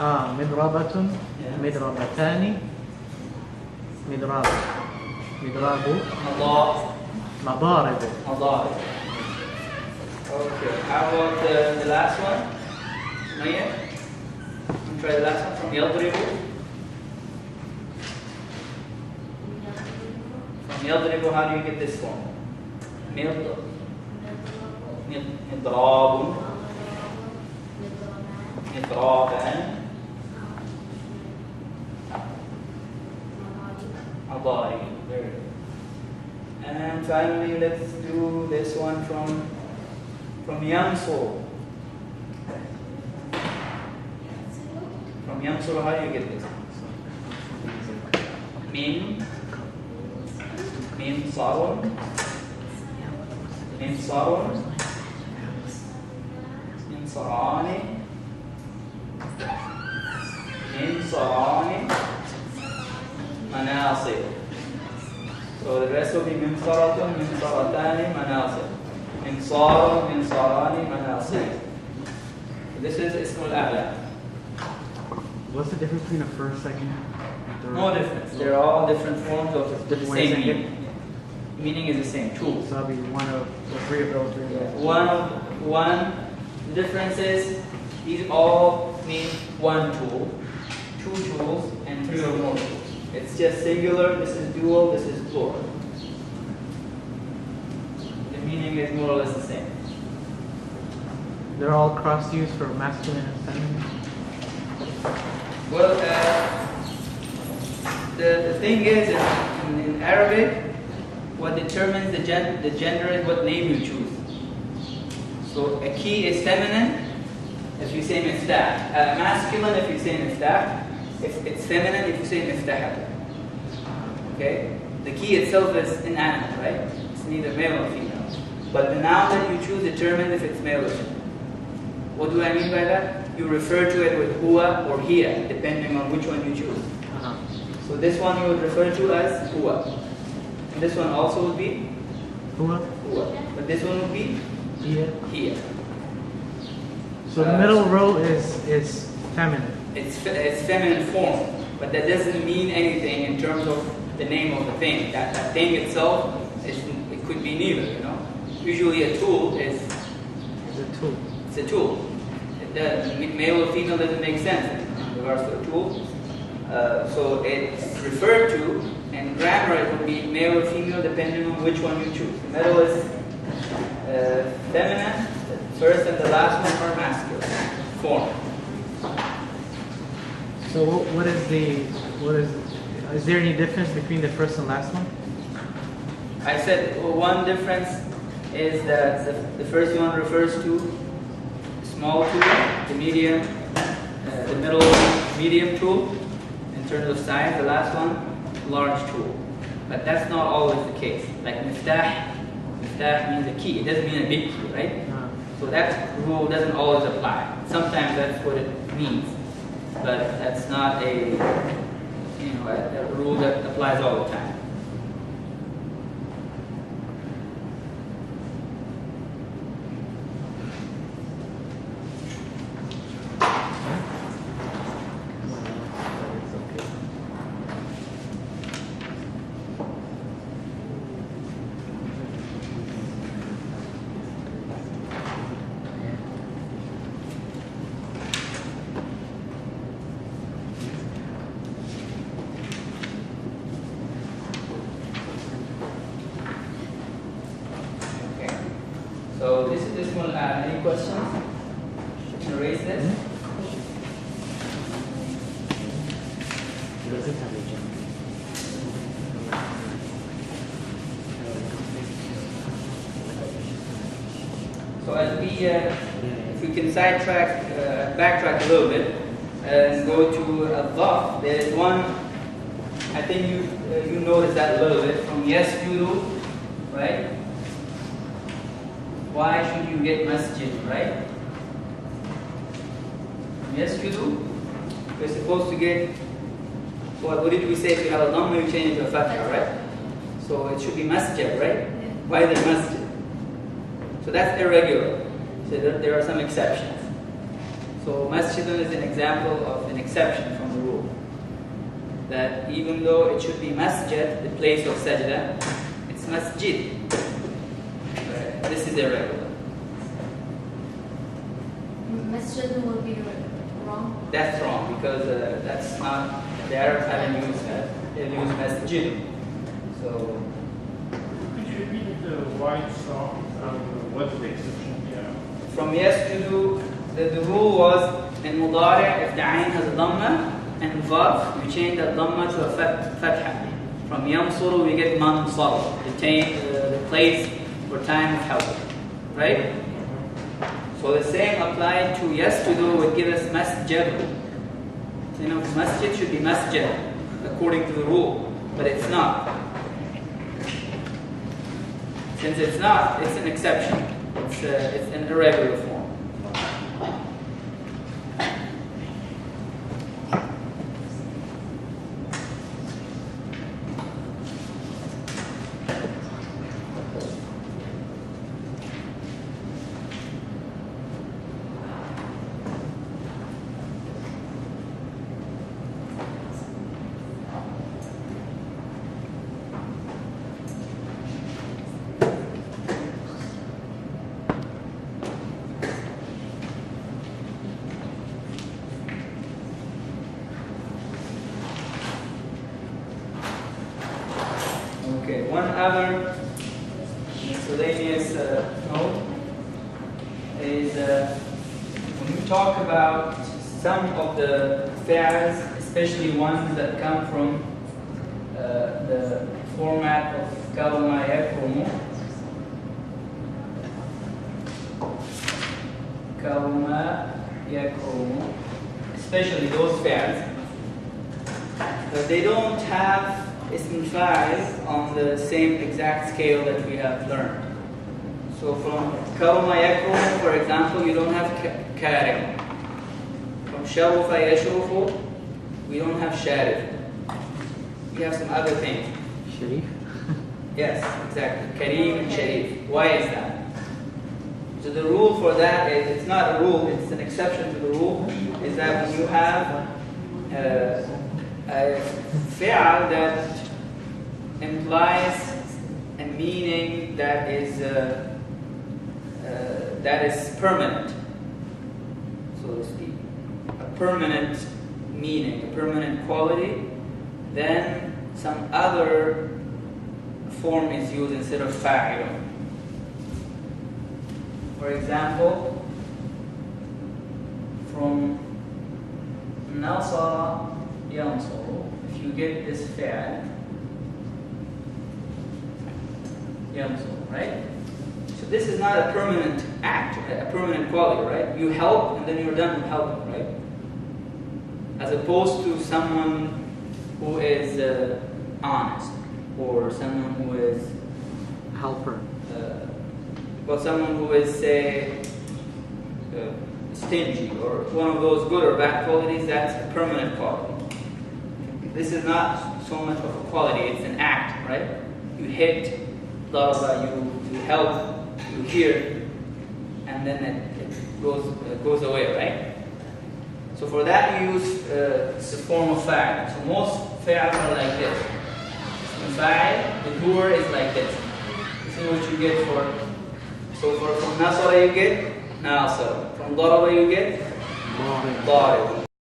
مضربة Yeah. مضربتان مضراب مضراب مضارب. Okay, how about the last one? Maya? Try the last one from يضرب. From يضرب, how do you get this form? مضراب مضرابان مضارب. Very good. And finally, let's do this one from ينصر. From ينصر, how do you get this? ميم صار منصران مناصب. So the rest will be منصرة منصرتان مناصب. منصاران مناصب. This is اسم الأعلى. What's the difference between the first, second, and third? No difference. They're all different forms of the same meaning. Meaning is the same. Tool. So that'll be one of the three of those. One. The difference is these all mean one tool, two tools, and three or more tools. It's just singular. This is dual. This is plural. The meaning is more or less the same. They're all cross used for masculine and feminine. Well, the thing is, in Arabic, what determines the gender is what name you choose. So a key is feminine if you say miftah. Masculine if you say miftah. If it's feminine if you say miftah. Okay? The key itself is inanimate, right? It's neither male nor female. But the noun that you choose determines if it's male or female. What do I mean by that? You refer to it with huwa or hiya, depending on which one you choose. So this one you would refer to as huwa. And this one also would be Huwa. But this one would be hiya. So the middle row is feminine. It's feminine form, but that doesn't mean anything in terms of the name of the thing. That thing itself, it could be neither, you know. Usually a tool is a tool. It's a tool. The male or female doesn't make sense in regards to a tool. So it's referred to, and grammar it would be male or female depending on which one you choose. The middle is feminine. The first and the last one are masculine form. So what is there any difference between the first and last one? I said one difference is that the first one refers to small tool, the medium, the middle medium tool in terms of size. The last one, large tool. But that's not always the case. Like miftah means a key. It doesn't mean a big key, right? So that rule doesn't always apply. Sometimes that's what it means, but that's not a rule that applies all the time. So this is this one. Any questions? Can you raise this? So as we, if we can backtrack a little bit and go to as-sarf, there is one. I think you noticed that a little bit from yasjudu, right? Why should you get masjid, right? Yasjudu, we're supposed to get, what did we say? If you have a dhamma, you change it to a fatha, right? So it should be masjid, right? Why the masjid? So that's irregular. So there are some exceptions. So So masjidun is an example of an exception from the rule. That even though it should be masjid, the place of sajda, it's masjid. This is irregular. Masjid will be wrong. That's wrong because that's not the Arabs haven't used that. They use masjid. So Could you repeat the white song? What's the exception? Yeah. from yasjudu, the rule was in mudari' if the ayn has a dhamma and dharf, you change that dhamma to a fatha. From yamsuru we get mansar, the place or time of help. Right? So the same applied to yasjudu would give us masjid. So, masjid should be masjid according to the rule, but it's not. Since it's not, it's an exception. It's an irregular form. Okay, one other miscellaneous note is when we talk about some of the fi'als, especially ones that come from the format of kawma yakrumu. Kawma yakrumu, especially those fi'als, that they don't have ism fa'il on the same exact scale that we have learned. So from kawma yakrumu, for example, you don't have karim. From sharufa yashufu, we don't have sharif. We have some other things. Sharif? Yes, exactly. Kareem and sharif. Why is that? So the rule for that is, it's not a rule, it's an exception to the rule, is that when you have a fi'al that implies a meaning that is permanent, so to speak, a permanent meaning, a permanent quality, then some other form is used instead of fa'il. For example, from nasara yansuru, if you get this fi'al, yansuru, right? So this is not a permanent act, a permanent quality, right? You help and then you're done with helping, right? As opposed to someone who is honest, or someone who is Helper. well, someone who is, say, stingy, or one of those good or bad qualities. That's a permanent quality. This is not so much of a quality, it's an act, right? You hit, you help, you hear, and then it goes away, right? So for that you use the form of fa'il. So most fa'il are like this. Fa'il, the doer is like this. This is what you get for. So from nasara you get nasara. From daraba you get Darib. darib.